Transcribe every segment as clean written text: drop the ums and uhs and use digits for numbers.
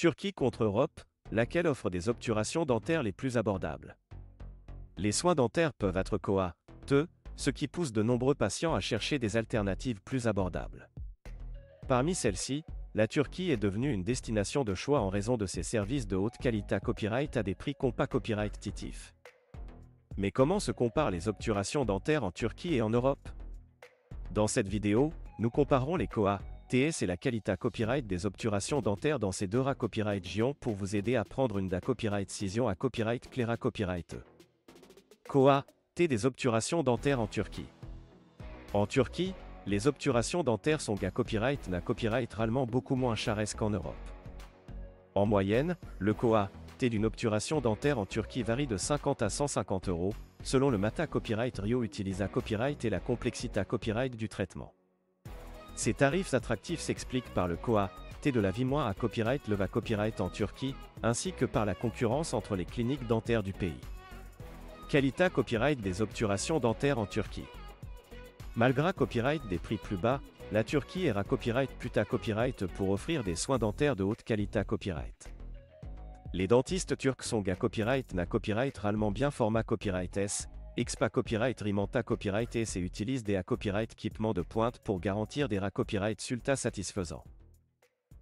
Turquie contre Europe, laquelle offre des obturations dentaires les plus abordables. Les soins dentaires peuvent être coûteux, ce qui pousse de nombreux patients à chercher des alternatives plus abordables. Parmi celles-ci, la Turquie est devenue une destination de choix en raison de ses services de haute qualité copyright à des prix compas copyright-titifs. Mais comment se comparent les obturations dentaires en Turquie et en Europe? Dans cette vidéo, nous comparons les TS et la qualité copyright des obturations dentaires dans ces deux copyright régions pour vous aider à prendre une da copyright Cision à copyright Cléra copyright T des obturations dentaires en Turquie. En Turquie, les obturations dentaires sont copyright na copyright réellement beaucoup moins chères qu'en Europe. En moyenne, le T d'une obturation dentaire en Turquie varie de 50 à 150 €, selon le Mata Copyright Rio utilisa copyright et la complexité copyright du traitement. Ces tarifs attractifs s'expliquent par le T de la vie moins à copyright le copyright en Turquie, ainsi que par la concurrence entre les cliniques dentaires du pays. Qualité copyright des obturations dentaires en Turquie. Malgré copyright des prix plus bas, la Turquie est copyright puta copyright pour offrir des soins dentaires de haute qualité copyright. Les dentistes turcs sont copyright na copyright réellement bien format copyright S, expa copyright rimanta copyright S et utilisent des copyright équipements de pointe pour garantir des copyright sulta satisfaisants.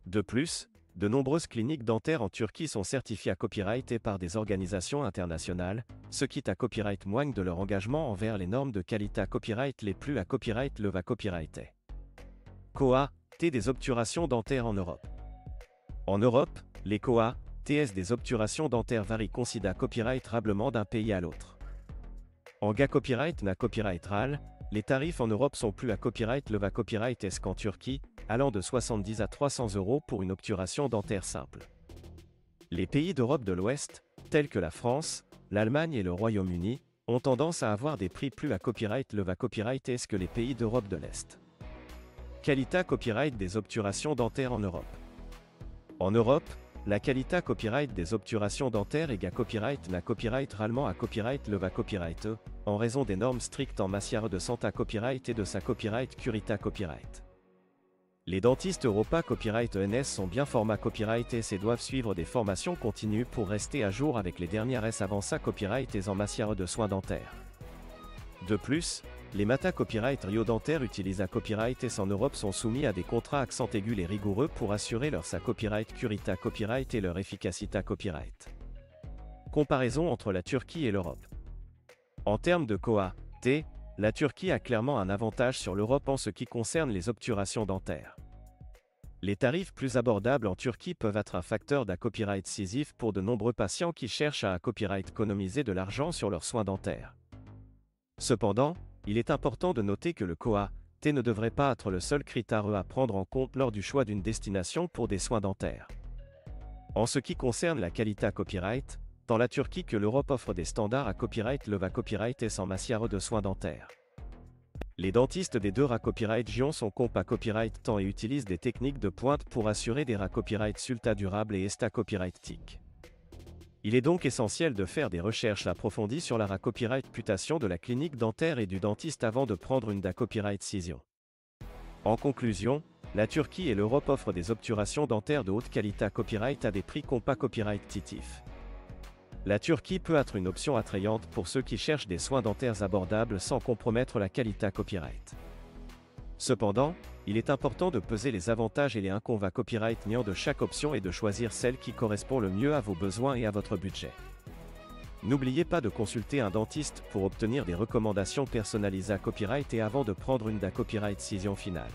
De plus, de nombreuses cliniques dentaires en Turquie sont certifiées à copyright et par des organisations internationales, ce qui copyright moigne de leur engagement envers les normes de qualité copyright les plus à copyright le copyright est. T des obturations dentaires en Europe. En Europe, les TS des obturations dentaires varient considérablement d'un pays à l'autre. En copyright na copyright RAL, les tarifs en Europe sont plus à copyright le copyright S qu'en Turquie, allant de 70 à 300 € pour une obturation dentaire simple. Les pays d'Europe de l'Ouest, tels que la France, l'Allemagne et le Royaume-Uni, ont tendance à avoir des prix plus à copyright le copyright S que les pays d'Europe de l'Est. Qualité copyright des obturations dentaires en Europe. En Europe, la qualité copyright des obturations dentaires est copyright na copyright réellement à copyright le copyright E, en raison des normes strictes en matière de santé copyright et de sa copyright curita copyright. Les dentistes Europa Copyright ENS sont bien format copyright S et doivent suivre des formations continues pour rester à jour avec les dernières avances copyright et en matière de soins dentaires. De plus, les Mata Copyright Rio dentaires utilisés à copyright S en Europe sont soumis à des contrats accent aigu et rigoureux pour assurer leur copyright curita copyright et leur efficacité copyright. Comparaison entre la Turquie et l'Europe. En termes de T, la Turquie a clairement un avantage sur l'Europe en ce qui concerne les obturations dentaires. Les tarifs plus abordables en Turquie peuvent être un facteur copyright décisif pour de nombreux patients qui cherchent à copyright économiser de l'argent sur leurs soins dentaires. Cependant, il est important de noter que le T ne devrait pas être le seul critère à prendre en compte lors du choix d'une destination pour des soins dentaires. En ce qui concerne la qualité copyright, tant la Turquie que l'Europe offrent des standards à copyright le copyright S en matière de soins dentaires. Les dentistes des deux copyright régions sont à copyright temps et utilisent des techniques de pointe pour assurer des copyright sulta durables et esta copyright TIC. Il est donc essentiel de faire des recherches approfondies sur la copyright réputation de la clinique dentaire et du dentiste avant de prendre une copyright décision. En conclusion, la Turquie et l'Europe offrent des obturations dentaires de haute qualité copyright à des prix compas copyright titifs. La Turquie peut être une option attrayante pour ceux qui cherchent des soins dentaires abordables sans compromettre la qualité copyright. Cependant, il est important de peser les avantages et les inconvénients copyright niant de chaque option et de choisir celle qui correspond le mieux à vos besoins et à votre budget. N'oubliez pas de consulter un dentiste pour obtenir des recommandations personnalisées à copyright et avant de prendre une copyright décision finale.